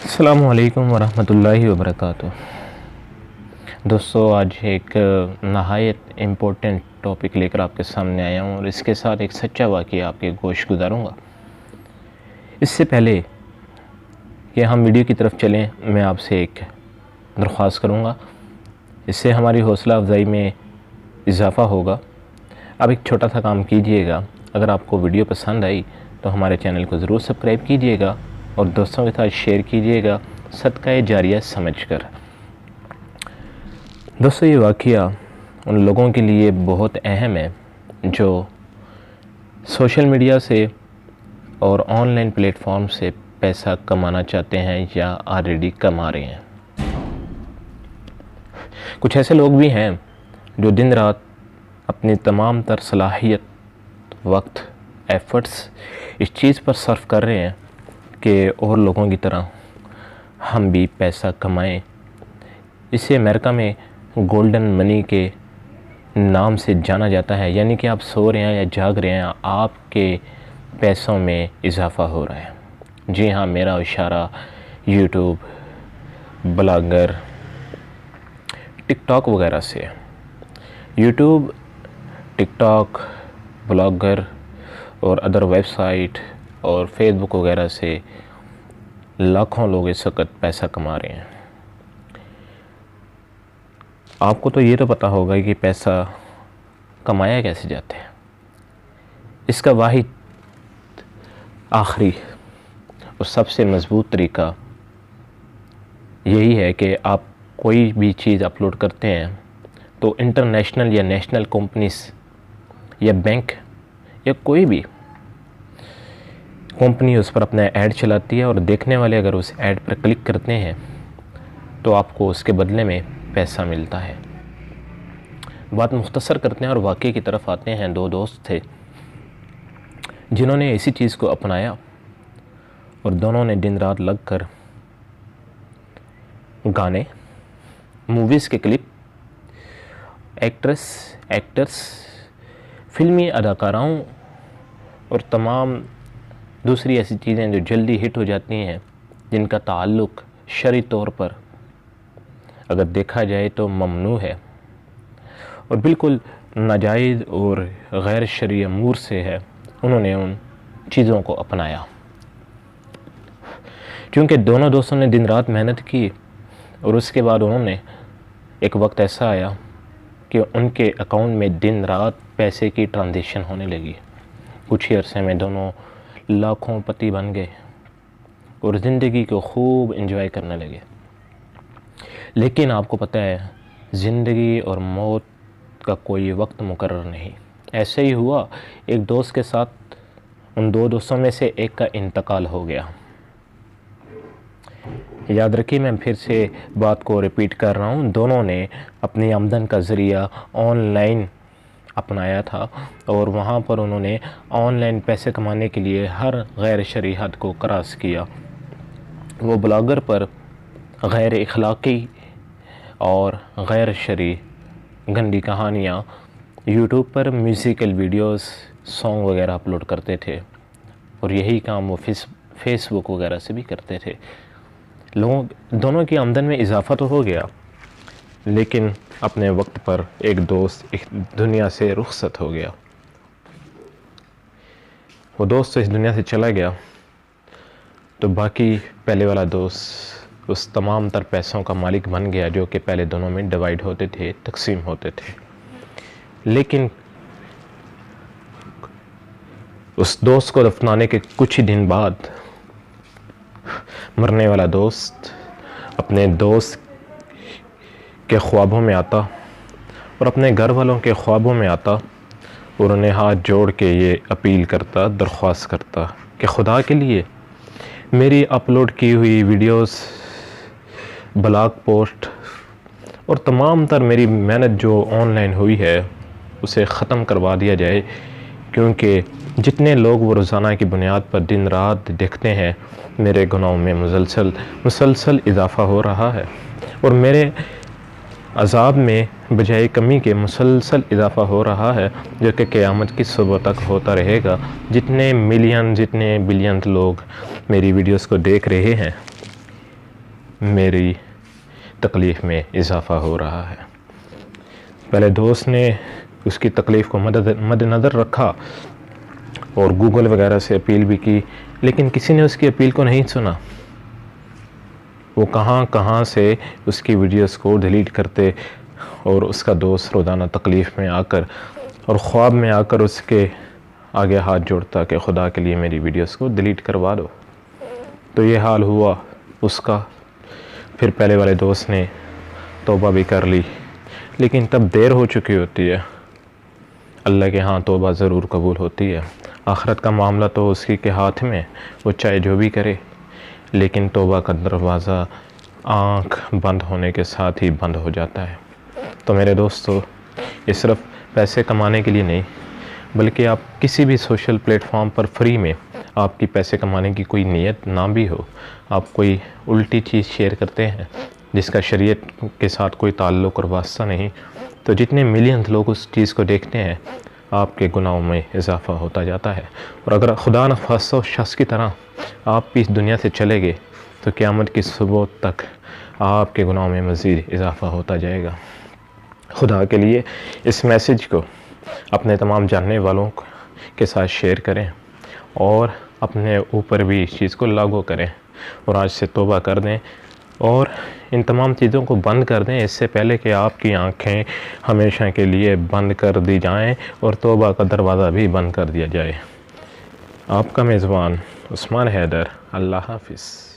अस्सलामु अलैकुम वरहमतुल्लाहि वबरकातुह। दोस्तों, आज एक नहायत इम्पोर्टेंट टॉपिक लेकर आपके सामने आया हूँ और इसके साथ एक सच्चा वाक़या आपके गोश गुजारूँगा। इससे पहले कि हम वीडियो की तरफ चलें, मैं आपसे एक दरख्वास्त करूँगा, इससे हमारी हौसला अफजाई में इजाफ़ा होगा। आप एक छोटा सा काम कीजिएगा, अगर आपको वीडियो पसंद आई तो हमारे चैनल को ज़रूर सब्सक्राइब कीजिएगा और दोस्तों के साथ शेयर कीजिएगा, सदका जारिया समझकर। दोस्तों, ये वाक़या उन लोगों के लिए बहुत अहम है जो सोशल मीडिया से और ऑनलाइन प्लेटफॉर्म से पैसा कमाना चाहते हैं या ऑलरेडी कमा रहे हैं। कुछ ऐसे लोग भी हैं जो दिन रात अपनी तमाम तर सलाहियत, वक्त, एफ़र्ट्स इस चीज़ पर सर्फ कर रहे हैं कि और लोगों की तरह हम भी पैसा कमाएं। इसे अमेरिका में गोल्डन मनी के नाम से जाना जाता है, यानी कि आप सो रहे हैं या जाग रहे हैं, आपके पैसों में इजाफ़ा हो रहा है। जी हाँ, मेरा इशारा यूट्यूब, ब्लॉगर, टिकटॉक वगैरह से। यूट्यूब, टिकटॉक, ब्लॉगर और अदर वेबसाइट और फेसबुक वगैरह से लाखों लोग इस वक्त पैसा कमा रहे हैं। आपको तो ये तो पता होगा कि पैसा कमाया कैसे जाता है। इसका वाहिद, आखिरी और सबसे मज़बूत तरीका यही है कि आप कोई भी चीज़ अपलोड करते हैं तो इंटरनेशनल या नेशनल कंपनीज या बैंक या कोई भी कंपनी उस पर अपना ऐड चलाती है और देखने वाले अगर उस ऐड पर क्लिक करते हैं तो आपको उसके बदले में पैसा मिलता है। बात मुख्तसर करते हैं और वाक़े की तरफ आते हैं। दो दोस्त थे जिन्होंने इसी चीज़ को अपनाया और दोनों ने दिन रात लगकर गाने, मूवीज़ के क्लिप, एक्टर्स, फिल्मी अदाकाराओं और तमाम दूसरी ऐसी चीज़ें जो जल्दी हिट हो जाती हैं, जिनका ताल्लुक़ शरई तौर पर अगर देखा जाए तो ममनू है और बिल्कुल नाजायज़ और गैर शरई अमूर से है, उन्होंने उन चीज़ों को अपनाया। क्योंकि दोनों दोस्तों ने दिन रात मेहनत की और उसके बाद उन्होंने, एक वक्त ऐसा आया कि उनके अकाउंट में दिन रात पैसे की ट्रांजेक्शन होने लगी। कुछ ही अरसे में दोनों लाखों पति बन गए और ज़िंदगी को खूब एंजॉय करने लगे। लेकिन आपको पता है, ज़िंदगी और मौत का कोई वक्त मुकर्रर नहीं। ऐसे ही हुआ, एक दोस्त के साथ उन दो दोस्तों में से एक का इंतकाल हो गया। याद रखिए, मैं फिर से बात को रिपीट कर रहा हूँ, दोनों ने अपनी आमदन का ज़रिया ऑनलाइन अपनाया था और वहाँ पर उन्होंने ऑनलाइन पैसे कमाने के लिए हर गैर शरई हद को क्रॉस किया। वो ब्लॉगर पर गैर इखलाकी और गैर शरई गंदी कहानियाँ, यूट्यूब पर म्यूज़िकल वीडियोस, सॉन्ग वगैरह अपलोड करते थे और यही काम वो फेसबुक वगैरह से भी करते थे। लोगों दोनों की आमदन में इजाफ़ा तो हो गया, लेकिन अपने वक्त पर एक दोस्त इस दुनिया से रुखसत हो गया। वो दोस्त तो इस दुनिया से चला गया तो बाकी पहले वाला दोस्त उस तमाम तर पैसों का मालिक बन गया जो कि पहले दोनों में डिवाइड होते थे, तकसीम होते थे। लेकिन उस दोस्त को दफनाने के कुछ ही दिन बाद मरने वाला दोस्त अपने दोस्त के ख्वाबों में आता और अपने घर वालों के ख्वाबों में आता और उन्हें हाथ जोड़ के ये अपील करता, दरख्वास्त करता कि खुदा के लिए मेरी अपलोड की हुई वीडियोस, ब्लॉग पोस्ट और तमाम तर मेरी मेहनत जो ऑनलाइन हुई है उसे ख़त्म करवा दिया जाए, क्योंकि जितने लोग वो रोज़ाना की बुनियाद पर दिन रात देखते हैं, मेरे गुनाहों में मुसलसल इजाफ़ा हो रहा है और मेरे अज़ाब में बजाय कमी के मुसलसल इजाफ़ा हो रहा है, जो कि क़यामत की सुबह तक होता रहेगा। जितने मिलियन, जितने बिलियन लोग मेरी वीडियोस को देख रहे हैं, मेरी तकलीफ़ में इजाफ़ा हो रहा है। पहले दोस्त ने उसकी तकलीफ़ को मद्देनज़र रखा और गूगल वगैरह से अपील भी की, लेकिन किसी ने उसकी अपील को नहीं सुना। वो कहाँ कहाँ से उसकी वीडियोस को डिलीट करते और उसका दोस्त रोज़ाना तकलीफ़ में आकर और ख्वाब में आकर उसके आगे हाथ जोड़ता कि खुदा के लिए मेरी वीडियोस को डिलीट करवा दो। तो ये हाल हुआ उसका। फिर पहले वाले दोस्त ने तौबा भी कर ली, लेकिन तब देर हो चुकी होती है। अल्लाह के यहाँ तौबा ज़रूर कबूल होती है। आखिरत का मामला तो उसकी के हाथ में, वो चाहे जो भी करे, लेकिन तौबा का दरवाज़ा आँख बंद होने के साथ ही बंद हो जाता है। तो मेरे दोस्तों, ये सिर्फ पैसे कमाने के लिए नहीं, बल्कि आप किसी भी सोशल प्लेटफॉर्म पर फ्री में आपकी पैसे कमाने की कोई नीयत ना भी हो, आप कोई उल्टी चीज़ शेयर करते हैं जिसका शरीयत के साथ कोई ताल्लुक़ और वास्ता नहीं, तो जितने मिलियन लोग उस चीज़ को देखते हैं, आपके गुनाहों में इजाफ़ा होता जाता है। और अगर खुदा न खास्ता उस शख्स की तरह आप भी इस दुनिया से चले गए, तो क़यामत की सुबह तक आपके गुनाहों में मज़ीद इजाफ़ा होता जाएगा। खुदा के लिए इस मैसेज को अपने तमाम जानने वालों के साथ शेयर करें और अपने ऊपर भी इस चीज़ को लागू करें और आज से तौबा कर दें और इन तमाम चीज़ों को बंद कर दें, इससे पहले कि आपकी आँखें हमेशा के लिए बंद कर दी जाएं और तौबा का दरवाज़ा भी बंद कर दिया जाए। आपका मेज़बान उस्मान हैदर। अल्लाह हाफ़िज़।